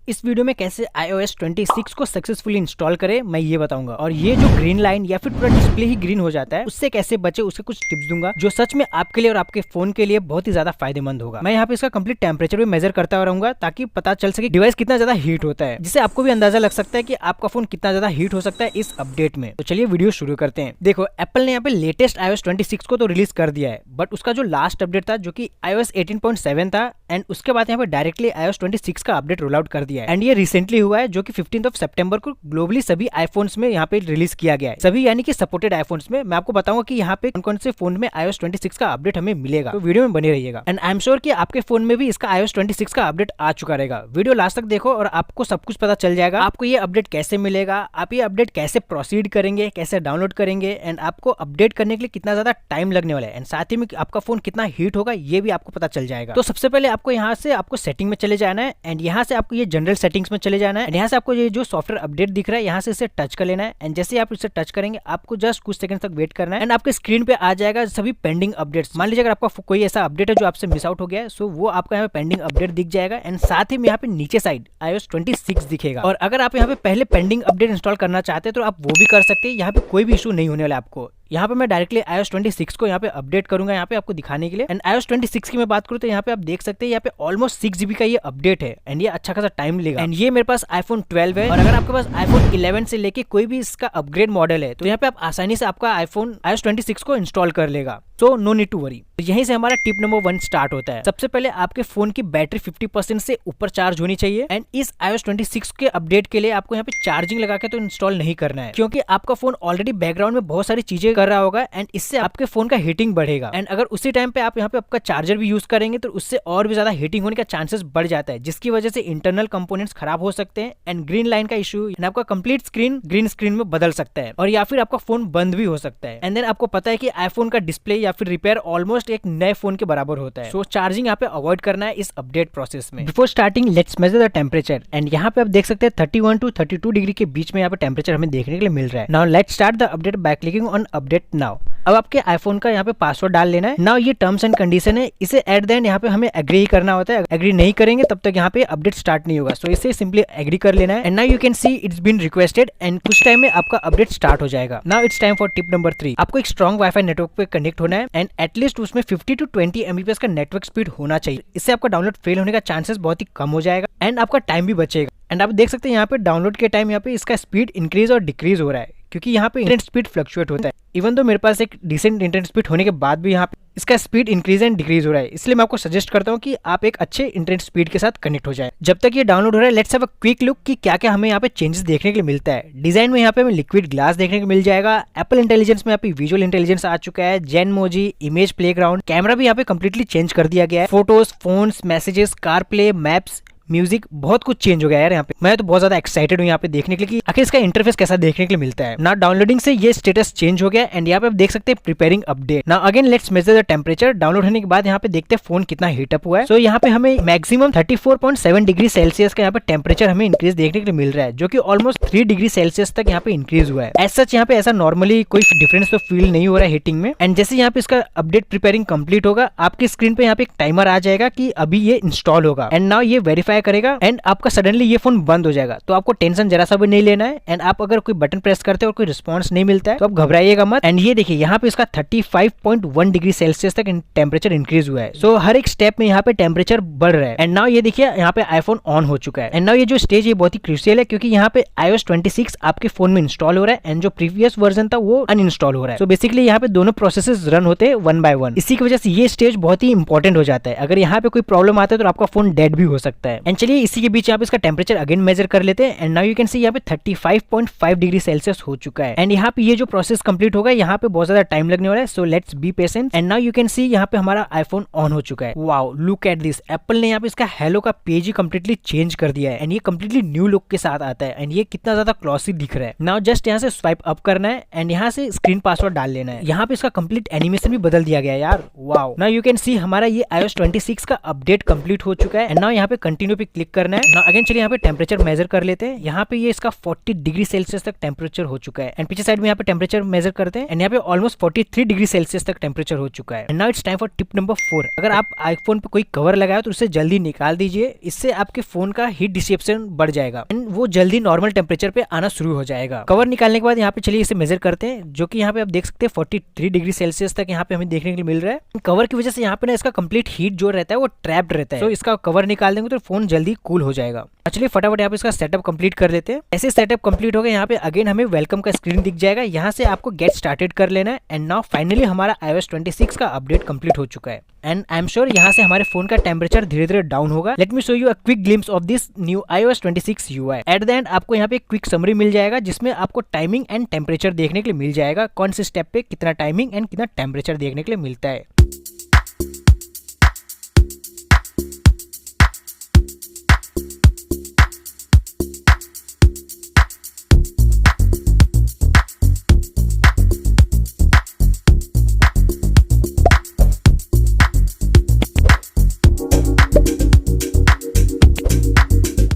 इस वीडियो में कैसे iOS 26 को सक्सेसफुली इंस्टॉल करें मैं ये बताऊंगा, और ये जो ग्रीन लाइन या फिर पूरा डिस्प्ले ही ग्रीन हो जाता है उससे कैसे बचे उसके कुछ टिप्स दूंगा जो सच में आपके लिए और आपके फोन के लिए बहुत ही ज्यादा फायदेमंद होगा। मैं यहाँ पे इसका कंप्लीट टेम्परेचर भी मेजर करता रहूंगा ताकि पता चल सके डिवाइस कितना ज्यादा हीट होता है, जिससे आपको भी अंदाजा लग सकता है कि आपका फोन कितना ज्यादा हीट हो सकता है इस अपडेट में। तो चलिए वीडियो शुरू करते हैं। देखो, एप्पल ने यहाँ पे लेटेस्ट iOS 26 को तो रिलीज कर दिया है, बट उसका जो लास्ट अपडेट था जो कि iOS 18.7 था, एंड उसके बाद यहाँ पे डायरेक्टली iOS 26 का अपडेट रोल आउट कर दिया है। एंड ये रिसेंटली हुआ है जो कि 15 सितंबर को ग्लोबली सभी आईफोन्स में यहाँ पे रिलीज किया गया है, सभी यानी कि सपोर्टेड आईफोन्स में। मैं आपको बताऊंगा कि यहाँ पे कौन कौन से फोन में iOS 26 का अपडेट हमें मिलेगा, तो वीडियो में बने रहिएगा। एंड आई एम श्योर कि आपके फोन में भी इसका iOS 26 का अपडेट आ चुका रहेगा। वीडियो लास्ट तक देखो और आपको सब कुछ पता चल जाएगा, आपको ये अपडेट कैसे मिलेगा, आप ये अपडेट कैसे प्रोसीड करेंगे, कैसे डाउनलोड करेंगे, एंड आपको अपडेट करने के लिए कितना ज्यादा टाइम लगने वाला है, एंड साथ ही में आपका फोन कितना हीट होगा ये भी आपको पता चल जाएगा। तो सबसे पहले आपको यहाँ से आपको सेटिंग में चले जाना है, एंड यहाँ से आपको ये जनरल सेटिंग्स में चले जाना है, एंड यहाँ से आपको ये जो सॉफ्टवेयर अपडेट दिख रहा है यहाँ से इसे टच कर लेना है। एंड जैसे ही आप इसे टच करेंगे आपको जस्ट कुछ सेकंड तक वेट करना है, एंड आपके स्क्रीन पे आ जाएगा सभी पेंडिंग अपडेट्स। मान लीजिए अगर आपका कोई ऐसा अपडेट है जो आपसे मिस आउट हो गया है, सो वो आपका यहाँ पे पेंडिंग अपडेट दिख जाएगा, एंड साथ ही में यहाँ पे नीचे साइड iOS 26 दिखेगा। और अगर आप यहाँ पे पहले पेंडिंग अपडेट इंस्टॉल करना चाहते हैं तो आप वो भी कर सकते हैं, यहाँ पे कोई भी इशू नहीं होने वाला आपको। यहाँ पे मैं डायरेक्टली iOS 26 को यहाँ पे अपडेट करूंगा यहाँ पे आपको दिखाने के लिए। एंड iOS 26 की मैं बात करूँ तो यहाँ पे आप देख सकते हैं यहाँ पे ऑलमोस्ट 6 GB का ये अपडेट है, एंड ये अच्छा खासा टाइम लेगा। एंड ये मेरे पास iPhone 12 है, और अगर आपके पास iPhone 11 से लेके कोई भी इसका अपग्रेड मॉडल है तो यहाँ पे आप आसानी से आपका iPhone iOS 26 को इंस्टॉल कर लेगा। So no need to worry. यहीं से हमारा टिप नंबर 1 स्टार्ट होता है। सबसे पहले आपके फोन की बैटरी 50% से ऊपर चार्ज होनी चाहिए, एंड इस iOS 26 के अपडेट के लिए आपको यहाँ पे चार्जिंग लगा के तो इंस्टॉल नहीं करना है, क्योंकि आपका फोन ऑलरेडी बैकग्राउंड में बहुत सारी चीजें कर रहा होगा, एंड इससे आपके फोन का हीटिंग बढ़ेगा। एंड अगर उसी टाइम पे आप यहाँ पे आपका चार्जर भी यूज करेंगे तो उससे और भी ज्यादा हीटिंग होने का चांसेस बढ़ जाता है, जिसकी वजह से इंटरनल कंपोनेंट्स खराब हो सकते हैं, एंड ग्रीन लाइन का इशू आपका कंप्लीट स्क्रीन ग्रीन स्क्रीन में बदल सकता है, और या फिर आपका फोन बंद भी हो सकता है। एंड देन आपको पता है कि आईफोन का डिस्प्ले या फिर रिपेयर ऑलमोस्ट एक नए फोन के बराबर होता है। सो चार्जिंग यहाँ पे अवॉइड करना है इस अपडेट प्रोसेस में। Before starting let's measure the temperature, and यहाँ पे आप देख सकते हैं 31 to 32 डिग्री के बीच में यहाँ पे टेम्परेचर हमें देखने के लिए मिल रहा है। Now let's start the update by clicking on update now. अब आपके आईफोन का यहाँ पे पासवर्ड डाल लेना है। नाउ ये टर्म्स एंड कंडीशन है, इसे एट द एंड यहाँ पे हमें एग्री करना होता है। एग्री नहीं करेंगे तब तक यहाँ पे अपडेट स्टार्ट नहीं होगा, सो इसे सिंपली एग्री कर लेना है। And now you can see it's been requested, and कुछ टाइम में आपका अपडेट स्टार्ट हो जाएगा। Now it's time for tip number 3। आपको एक स्ट्रॉन्ग वाईफाई नेटवर्क पे कनेक्ट होना है, एंड एटलीस्ट उसमें 50 to 20 Mbps का नेटवर्क स्पीड होना चाहिए। इससे आपका डाउनलोड फेल होने का चांसेस बहुत ही कम हो जाएगा, एंड आपका टाइम भी बचेगा। एंड आप देख सकते हैं यहाँ पे डाउनलोड के टाइम यहाँ पे इसका स्पीड इंक्रीज और डिक्रीज हो रहा है, क्योंकि यहाँ पे इंटरनेट स्पीड फ्लक्चुएट होता है। इवन तो मेरे पास एक डिसेंट इंटरनेट स्पीड होने के बाद भी यहाँ पे इसका स्पीड इंक्रीज एंड डिक्रीज हो रहा है, इसलिए मैं आपको सजेस्ट करता हूँ कि आप एक अच्छे इंटरनेट स्पीड के साथ कनेक्ट हो जाए। जब तक ये डाउनलोड हो रहा है let's have a quick look कि क्या क्या हमें यहाँ पे चेंजेस देखने के लिए मिलता है। डिजाइन में यहाँ पे हमें लिक्विड ग्लास देखने को मिल जाएगा। एप्पल इंटेलिजेंस में यहाँ पे विजुअल इंटेलिजेंस आ चुका है। जेनमोजी, इमेज प्लेग्राउंड, कैमरा भी यहाँ पे कम्प्लीटली चेंज कर दिया गया है। Photos, phones, messages, car play, maps, music, बहुत कुछ चेंज हो गया यार यहाँ पे। मैं तो बहुत ज्यादा एक्साइटेड हूँ यहाँ पे देखने के लिए कि आखिर इसका इंटरफेस कैसा देखने के लिए मिलता है। ना डाउनलोडिंग से ये स्टेटस चेंज हो गया, एंड यहाँ पे आप देख सकते हैं प्रिपेयरिंग अपडेट। ना again let's measure the temperature. Download होने के बाद यहाँ पे देखते हैं फोन कितना हीटअप हुआ है। सो यहाँ पे हमें मैक्सिमम 34.7 डिग्री सेल्सियस का यहाँ पे टेम्परेचर हमें इंक्रीज देखने के लिए मिल रहा है, जो कि ऑलमोस्ट 3 डिग्री सेल्सियस तक यहाँ पे इंक्रीज हुआ है। एज सच यहाँ पे ऐसा नॉर्मली कोई डिफरेंस तो फील नहीं हो रहा है हीटिंग में। एंड जैसे यहाँ पे इसका अपडेट प्रिपेयरिंग कंप्लीट होगा आपकी स्क्रीन पे यहाँ पे एक टाइमर आ जाएगा कि अभी ये इंस्टॉल होगा, एंड नाउ ये वेरीफाई करेगा, एंड आपका सडनली ये फोन बंद हो जाएगा। तो आपको टेंशन जरा सा भी नहीं लेना है, एंड आप अगर कोई बटन प्रेस करते हो और कोई रिस्पांस नहीं मिलता है तो आप घबराइएगा मत। एंड ये देखिए यहाँ पे इसका 35.1 डिग्री सेल्सियस तक टेम्परेचर इंक्रीज हुआ है। सो हर एक स्टेप में यहाँ पे टेम्परेचर बढ़ रहा है। एंड नाउ ये देखिए यहाँ पे आईफोन ऑन हो चुका है। एंड नाउ ये जो स्टेज है बहुत ही क्रूशियल है, क्योंकि यहाँ पे iOS 26 आपके फोन में इंस्टॉल हो रहा है, एंड जो प्रीवियस वर्जन था वो अनइंस्टॉल हो रहा है। सो बेसिकली यहाँ पे दोनों प्रोसेसेस रन होते हैं 1 by 1। इसी की वजह से ये स्टेज बहुत ही इंपॉर्टेंट हो जाता है। अगर यहाँ पे कोई प्रॉब्लम आता है तो आपका फोन डेड भी हो सकता है। एंड चलिए इसी के बीच यहाँ पे इसका टेम्परेचर अगेन मेजर कर लेते हैं। एंड नाउ यू कैन सी यहाँ पे 35.5 डिग्री सेल्सियस हो चुका है। एंड यहाँ पे ये जो प्रोसेस कंप्लीट होगा यहाँ पे बहुत ज्यादा टाइम लगने वाला है, so let's be patient. And now you can सी यहाँ पे हमारा आईफोन ऑन हो चुका है। Wow, look at this. Apple ने यहाँ पे इसका हेलो का पेज ही कंप्लीटली चेंज कर दिया है, एंड ये कंप्लीटली न्यू लुक के साथ आता है, एंड ये कितना ज्यादा क्लॉसी दिख रहा है। नाउ जस्ट यहाँ से स्वाइप अप करना है, एंड यहाँ से स्क्रीन पासवर्ड डाल लेना है। यहाँ पे इसका कंप्लीट एनिमेशन भी बदल दिया गया है यार। वाओ, नाउ यू कैन सी हमारा ये iOS 26 का अपडेट कंप्लीट हो चुका है। एंड नाउ यहाँ पे कंटिन्यू पे क्लिक करना है। अगेन चलिए यहाँ पे टेम्परेचर मेजर कर लेते हैं। यहाँ पे ये इसका 40 डिग्री सेल्सियस तक टेम्परेचर हो चुका है। एंड पीछे साइड में यहाँ पे टेम्परेचर मेजर करते हैं एंड यहाँ पे ऑलमोस्ट 43 डिग्री सेल्सियस तक टेम्परेचर हो चुका है। And now it's time for tip number 4। अगर आप आईफोन पे कोई कवर लगाए तो उसे जल्दी निकाल दीजिए, इससे आपके फोन का हीट डिसिपेशन बढ़ जाएगा एंड वो जल्दी नॉर्मल टेम्परेचर पे आना शुरू हो जाएगा। कवर निकालने के बाद यहाँ पे चलिए इसे मेजर करते हैं, जो कि यहाँ पे आप देख सकते हैं 43 डिग्री सेल्सियस तक यहाँ पे हमें देखने के लिए मिल रहा है। कवर की वजह से यहाँ पे ना इसका कंप्लीट हीट जो रहता है वो ट्रैप्ड रहता है। तो इसका कवर निकाल देंगे तो फोन जल्दी कूल हो जाएगा। चलिए फटाफट यहाँ पे इसका सेटअप कंप्लीट कर लेते हैं। ऐसे सेटअप कंप्लीट हो गया, यहाँ पे अगेन हमें वेलकम का स्क्रीन दिख जाएगा। यहाँ से आपको गेट स्टार्टेड कर लेना है एंड नाउ फाइनली हमारा iOS 26 का अपडेट कंप्लीट हो चुका है एंड आई एम श्योर यहाँ से हमारे फोन का टेम्परेचर धीरे धीरे डाउन होगा। Let me show you a quick glimpse of this new iOS 26 UI। At the end आपको यहाँ पे क्विक समरी मिल जाएगा, जिसमें आपको टाइमिंग एंड टेम्परेचर देखने के लिए मिल जाएगा, कौन से स्टेप पे कितना टाइमिंग एंड कितना टेम्परेचर देखने के लिए मिलता है।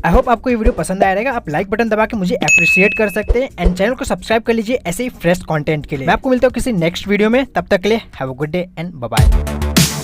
आई होप आपको ये वीडियो पसंद आया रहेगा। आप लाइक बटन दबा के मुझे अप्रिशिएट कर सकते हैं एंड चैनल को सब्सक्राइब कर लीजिए ऐसे ही फ्रेश कंटेंट के लिए। मैं आपको मिलता हूँ किसी नेक्स्ट वीडियो में, तब तक के लिए have a good day and bye bye.